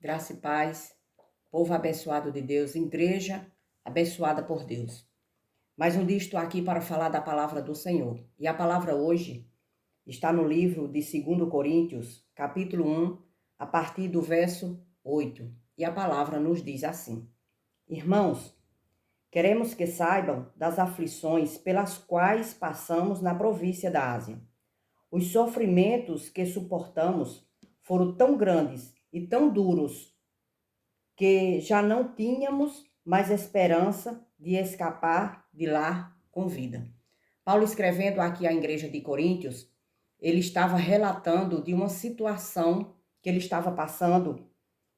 Graça e paz, povo abençoado de Deus, igreja abençoada por Deus. Mais um dia estou aqui para falar da palavra do Senhor. E a palavra hoje está no livro de 2 Coríntios, capítulo 1, a partir do verso 8. E a palavra nos diz assim: Irmãos, queremos que saibam das aflições pelas quais passamos na província da Ásia. Os sofrimentos que suportamos foram tão grandes e tão duros que já não tínhamos mais esperança de escapar de lá com vida. Paulo, escrevendo aqui à igreja de Coríntios, ele estava relatando de uma situação que ele estava passando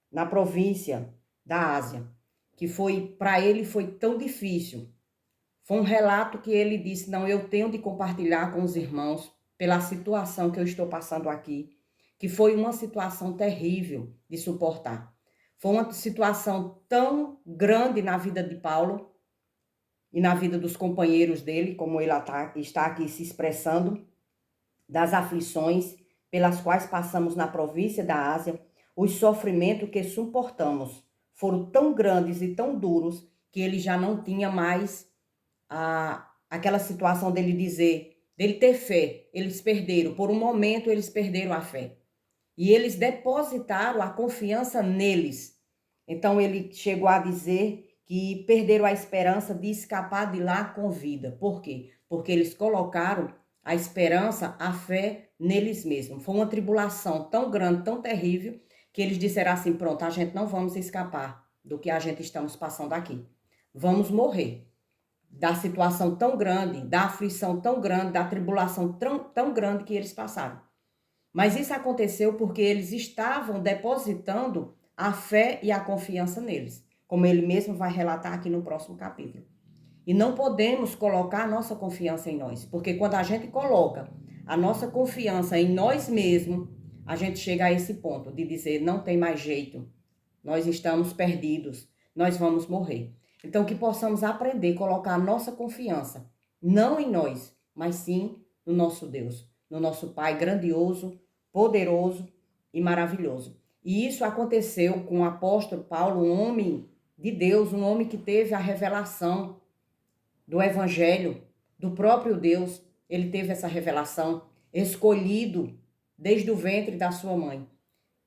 na província da Ásia, que para ele foi tão difícil. Foi um relato que ele disse: não, eu tenho de compartilhar com os irmãos pela situação que eu estou passando aqui, que foi uma situação terrível de suportar. Foi uma situação tão grande na vida de Paulo e na vida dos companheiros dele, como ele está aqui se expressando, das aflições pelas quais passamos na província da Ásia, os sofrimentos que suportamos foram tão grandes e tão duros que ele já não tinha mais aquela situação dele ter fé. Eles perderam, por um momento eles perderam a fé. E eles depositaram a confiança neles. Então ele chegou a dizer que perderam a esperança de escapar de lá com vida. Por quê? Porque eles colocaram a esperança, a fé neles mesmos. Foi uma tribulação tão grande, tão terrível, que eles disseram assim: pronto, a gente não vamos escapar do que a gente estamos passando aqui. Vamos morrer da situação tão grande, da aflição tão grande, da tribulação tão grande que eles passaram. Mas isso aconteceu porque eles estavam depositando a fé e a confiança neles, como ele mesmo vai relatar aqui no próximo capítulo. E não podemos colocar a nossa confiança em nós, porque quando a gente coloca a nossa confiança em nós mesmos, a gente chega a esse ponto de dizer: não tem mais jeito, nós estamos perdidos, nós vamos morrer. Então, que possamos aprender a colocar a nossa confiança, não em nós, mas sim no nosso Deus, no nosso Pai grandioso, poderoso e maravilhoso. E isso aconteceu com o apóstolo Paulo, um homem de Deus, um homem que teve a revelação do Evangelho, do próprio Deus. Ele teve essa revelação, escolhido desde o ventre da sua mãe.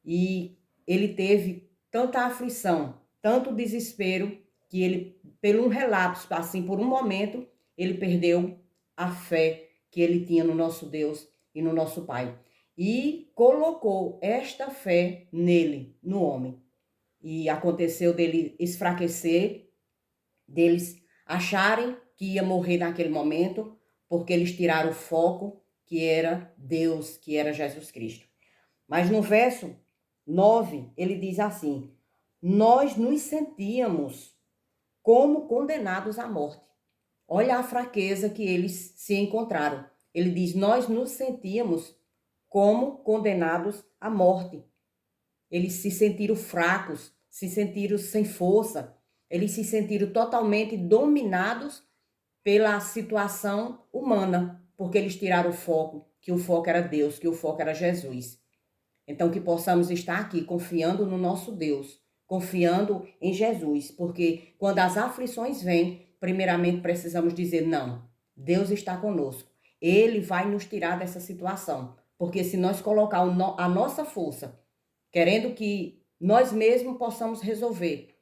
E ele teve tanta aflição, tanto desespero, que ele, por um relapso, assim, por um momento, ele perdeu a fé que ele tinha no nosso Deus e no nosso Pai. E colocou esta fé nele, no homem. E aconteceu dele esfraquecer, deles acharem que ia morrer naquele momento, porque eles tiraram o foco, que era Deus, que era Jesus Cristo. Mas no verso 9, ele diz assim: nós nos sentíamos como condenados à morte. Olha a fraqueza que eles se encontraram. Ele diz: nós nos sentíamos como condenados à morte. Eles se sentiram fracos, se sentiram sem força, eles se sentiram totalmente dominados pela situação humana, porque eles tiraram o foco, que o foco era Deus, que o foco era Jesus. Então, que possamos estar aqui confiando no nosso Deus, confiando em Jesus, porque quando as aflições vêm, primeiramente precisamos dizer: não, Deus está conosco, Ele vai nos tirar dessa situação, porque se nós colocar a nossa força, querendo que nós mesmos possamos resolver,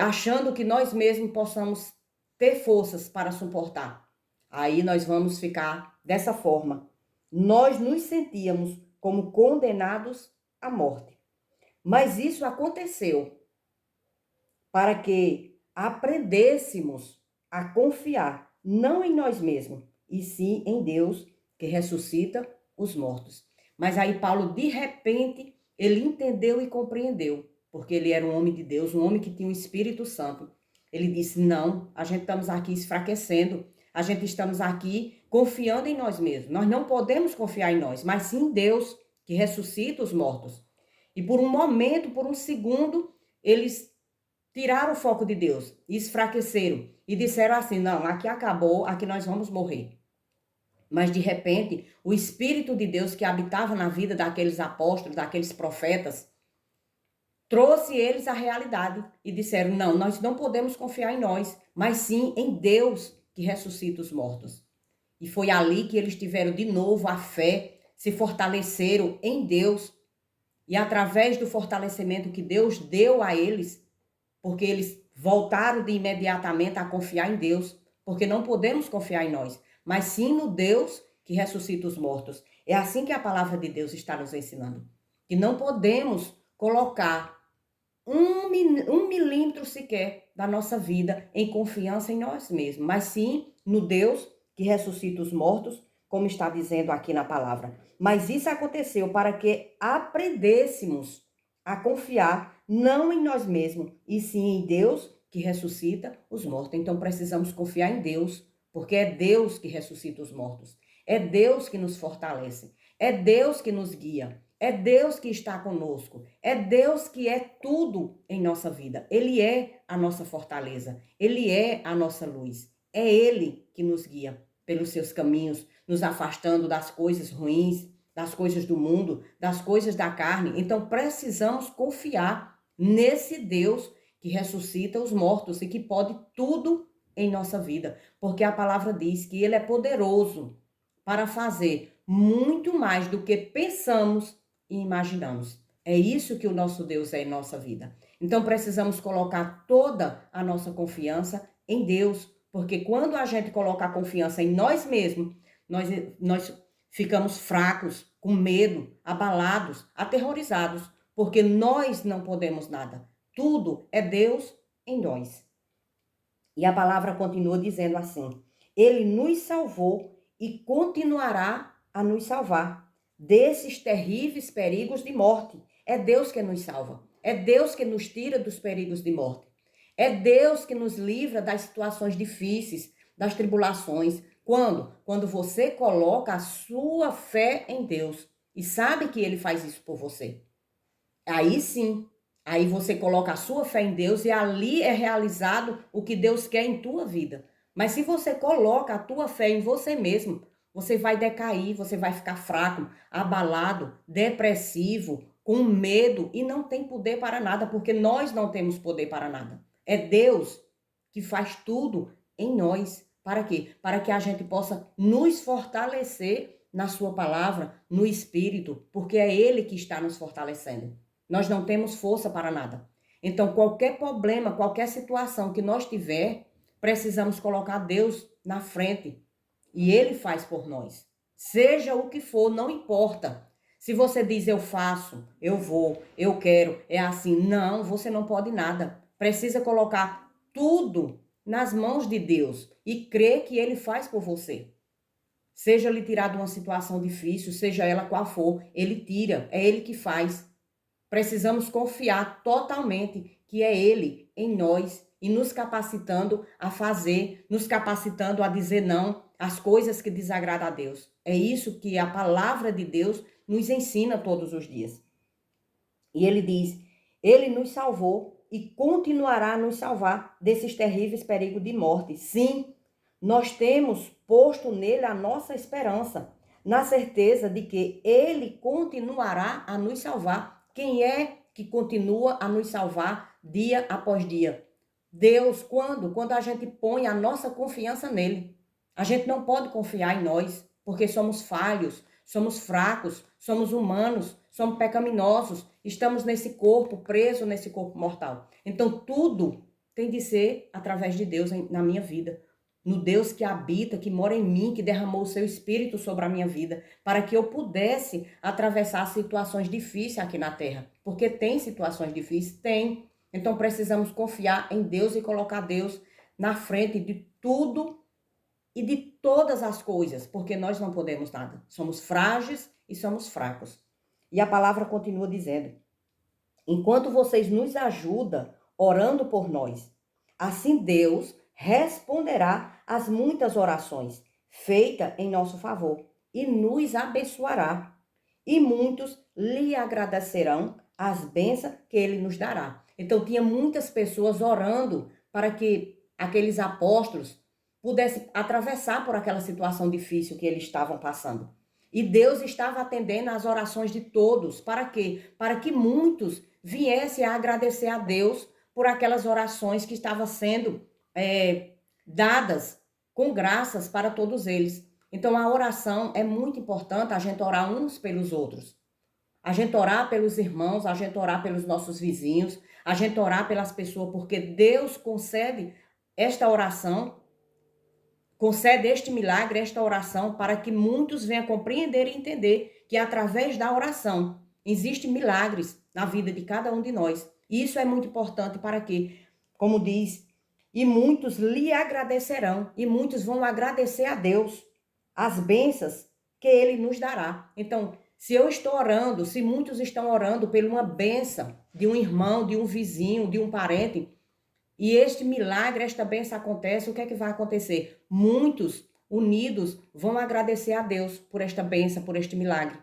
achando que nós mesmos possamos ter forças para suportar, aí nós vamos ficar dessa forma. Nós nos sentíamos como condenados à morte. Mas isso aconteceu para que aprendêssemos a confiar não em nós mesmos, e sim em Deus, que ressuscita os mortos. Mas aí Paulo, de repente, ele entendeu e compreendeu, porque ele era um homem de Deus, um homem que tinha o Espírito Santo. Ele disse: não, a gente estamos aqui esfraquecendo, a gente estamos aqui confiando em nós mesmos. Nós não podemos confiar em nós, mas sim em Deus, que ressuscita os mortos. E por um momento, por um segundo, eles tiraram o foco de Deus, esfraqueceram e disseram assim: não, aqui acabou, aqui nós vamos morrer. Mas de repente, o Espírito de Deus que habitava na vida daqueles apóstolos, daqueles profetas, trouxe eles à realidade e disseram: não, nós não podemos confiar em nós, mas sim em Deus que ressuscita os mortos. E foi ali que eles tiveram de novo a fé, se fortaleceram em Deus. E através do fortalecimento que Deus deu a eles, porque eles voltaram de imediatamente a confiar em Deus, porque não podemos confiar em nós, mas sim no Deus que ressuscita os mortos. É assim que a palavra de Deus está nos ensinando, que não podemos colocar um milímetro sequer da nossa vida em confiança em nós mesmos, mas sim no Deus que ressuscita os mortos, como está dizendo aqui na palavra. Mas isso aconteceu para que aprendêssemos a confiar não em nós mesmos, e sim em Deus que ressuscita os mortos. Então precisamos confiar em Deus, porque é Deus que ressuscita os mortos. É Deus que nos fortalece. É Deus que nos guia. É Deus que está conosco. É Deus que é tudo em nossa vida. Ele é a nossa fortaleza. Ele é a nossa luz. É Ele que nos guia pelos seus caminhos, nos afastando das coisas ruins, das coisas do mundo, das coisas da carne. Então precisamos confiar nesse Deus que ressuscita os mortos e que pode tudo em nossa vida. Porque a palavra diz que Ele é poderoso para fazer muito mais do que pensamos e imaginamos. É isso que o nosso Deus é em nossa vida. Então precisamos colocar toda a nossa confiança em Deus, porque quando a gente coloca a confiança em nós mesmos, nós ficamos fracos, com medo, abalados, aterrorizados, porque nós não podemos nada. Tudo é Deus em nós. E a palavra continua dizendo assim: Ele nos salvou e continuará a nos salvar desses terríveis perigos de morte. É Deus que nos salva. É Deus que nos tira dos perigos de morte. É Deus que nos livra das situações difíceis, das tribulações. Quando? Quando você coloca a sua fé em Deus e sabe que Ele faz isso por você. Aí sim, aí você coloca a sua fé em Deus e ali é realizado o que Deus quer em tua vida. Mas se você coloca a tua fé em você mesmo, você vai decair, você vai ficar fraco, abalado, depressivo, com medo e não tem poder para nada, porque nós não temos poder para nada. É Deus que faz tudo em nós. Para quê? Para que a gente possa nos fortalecer na sua palavra, no Espírito, porque é Ele que está nos fortalecendo. Nós não temos força para nada. Então, qualquer problema, qualquer situação que nós tiver, precisamos colocar Deus na frente. E Ele faz por nós. Seja o que for, não importa. Se você diz eu faço, eu vou, eu quero, é assim. Não, você não pode nada. Precisa colocar tudo nas mãos de Deus e crer que Ele faz por você. Seja lhe tirado uma situação difícil, seja ela qual for, Ele tira, é Ele que faz. Precisamos confiar totalmente que é Ele em nós e nos capacitando a fazer, nos capacitando a dizer não às coisas que desagradam a Deus. É isso que a palavra de Deus nos ensina todos os dias. E Ele diz: Ele nos salvou e continuará a nos salvar desses terríveis perigos de morte. Sim, nós temos posto nele a nossa esperança, na certeza de que Ele continuará a nos salvar. Quem é que continua a nos salvar dia após dia? Deus, quando? Quando a gente põe a nossa confiança nele. A gente não pode confiar em nós, porque somos falhos, somos fracos, somos humanos, somos pecaminosos, estamos nesse corpo, preso nesse corpo mortal. Então tudo tem de ser através de Deus na minha vida. No Deus que habita, que mora em mim, que derramou o seu Espírito sobre a minha vida, para que eu pudesse atravessar situações difíceis aqui na Terra. Porque tem situações difíceis? Tem. Então precisamos confiar em Deus e colocar Deus na frente de tudo e de todas as coisas, porque nós não podemos nada. Somos frágeis e somos fracos. E a palavra continua dizendo: enquanto vocês nos ajudam orando por nós, assim Deus responderá às muitas orações feitas em nosso favor e nos abençoará. E muitos lhe agradecerão as bênçãos que ele nos dará. Então tinha muitas pessoas orando para que aqueles apóstolos pudessem atravessar por aquela situação difícil que eles estavam passando. E Deus estava atendendo às orações de todos. Para quê? Para que muitos viesse a agradecer a Deus por aquelas orações que estavam sendo dadas com graças para todos eles. Então, a oração é muito importante, a gente orar uns pelos outros. A gente orar pelos irmãos, a gente orar pelos nossos vizinhos, a gente orar pelas pessoas, porque Deus concede esta oração, concede este milagre, esta oração, para que muitos venham compreender e entender que através da oração existem milagres na vida de cada um de nós. E isso é muito importante para que, como diz, e muitos lhe agradecerão, e muitos vão agradecer a Deus as bênçãos que Ele nos dará. Então, se eu estou orando, se muitos estão orando por uma bênção de um irmão, de um vizinho, de um parente, e este milagre, esta bênção acontece, o que é que vai acontecer? Muitos unidos vão agradecer a Deus por esta bênção, por este milagre.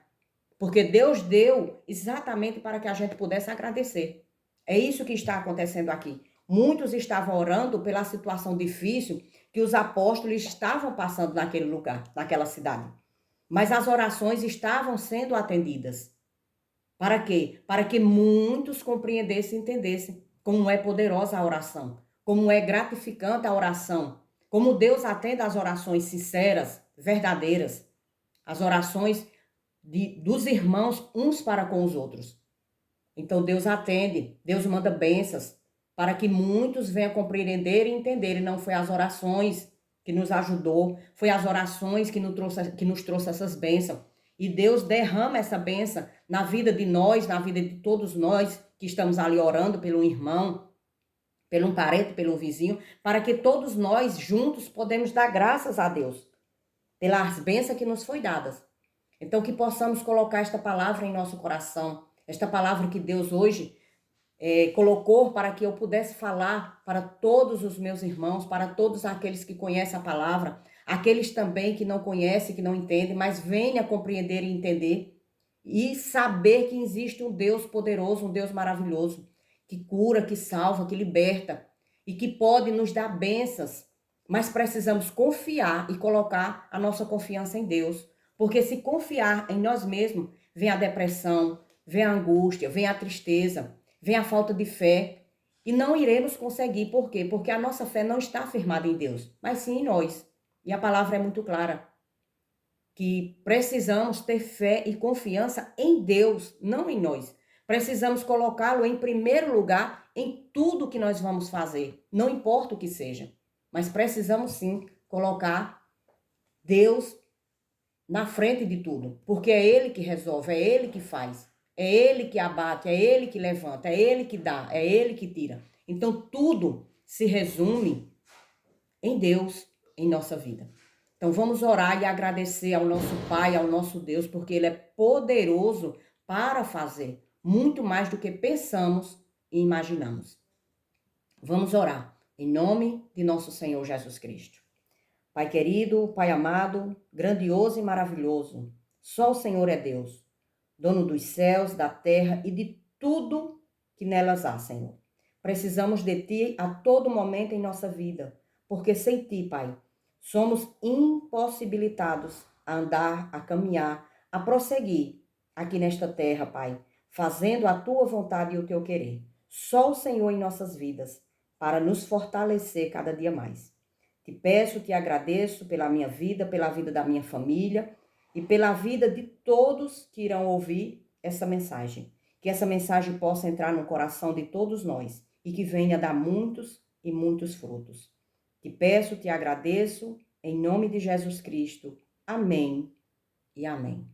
Porque Deus deu exatamente para que a gente pudesse agradecer. É isso que está acontecendo aqui. Muitos estavam orando pela situação difícil que os apóstolos estavam passando naquele lugar, naquela cidade. Mas as orações estavam sendo atendidas. Para quê? Para que muitos compreendessem e entendessem como é poderosa a oração, como é gratificante a oração, como Deus atende às orações sinceras, verdadeiras, as orações dos irmãos uns para com os outros. Então Deus atende, Deus manda bênçãos para que muitos venham compreender e entender. E não foi as orações que nos ajudou, foi as orações que nos trouxe essas bênçãos. E Deus derrama essa bênção na vida de nós, na vida de todos nós que estamos ali orando pelo irmão, pelo um parente, pelo um vizinho, para que todos nós juntos podemos dar graças a Deus pelas bênçãos que nos foi dadas. Então que possamos colocar esta palavra em nosso coração, esta palavra que Deus hoje colocou para que eu pudesse falar para todos os meus irmãos, para todos aqueles que conhecem a palavra, aqueles também que não conhecem, que não entendem, mas venham compreender e entender e saber que existe um Deus poderoso, um Deus maravilhoso, que cura, que salva, que liberta e que pode nos dar bênçãos, mas precisamos confiar e colocar a nossa confiança em Deus, porque se confiar em nós mesmos, vem a depressão, vem a angústia, vem a tristeza, vem a falta de fé e não iremos conseguir. Por quê? Porque a nossa fé não está firmada em Deus, mas sim em nós. E a palavra é muito clara, que precisamos ter fé e confiança em Deus, não em nós. Precisamos colocá-lo em primeiro lugar em tudo que nós vamos fazer, não importa o que seja. Mas precisamos sim colocar Deus na frente de tudo, porque é Ele que resolve, é Ele que faz. É Ele que abate, é Ele que levanta, é Ele que dá, é Ele que tira. Então, tudo se resume em Deus, em nossa vida. Então, vamos orar e agradecer ao nosso Pai, ao nosso Deus, porque Ele é poderoso para fazer muito mais do que pensamos e imaginamos. Vamos orar em nome de nosso Senhor Jesus Cristo. Pai querido, Pai amado, grandioso e maravilhoso, só o Senhor é Deus, dono dos céus, da terra e de tudo que nelas há, Senhor. Precisamos de Ti a todo momento em nossa vida, porque sem Ti, Pai, somos impossibilitados a andar, a caminhar, a prosseguir aqui nesta terra, Pai, fazendo a Tua vontade e o Teu querer. Só o Senhor em nossas vidas, para nos fortalecer cada dia mais. Te peço, te agradeço pela minha vida, pela vida da minha família, e pela vida de todos que irão ouvir essa mensagem. Que essa mensagem possa entrar no coração de todos nós e que venha dar muitos e muitos frutos. Te peço, te agradeço, em nome de Jesus Cristo. Amém e amém.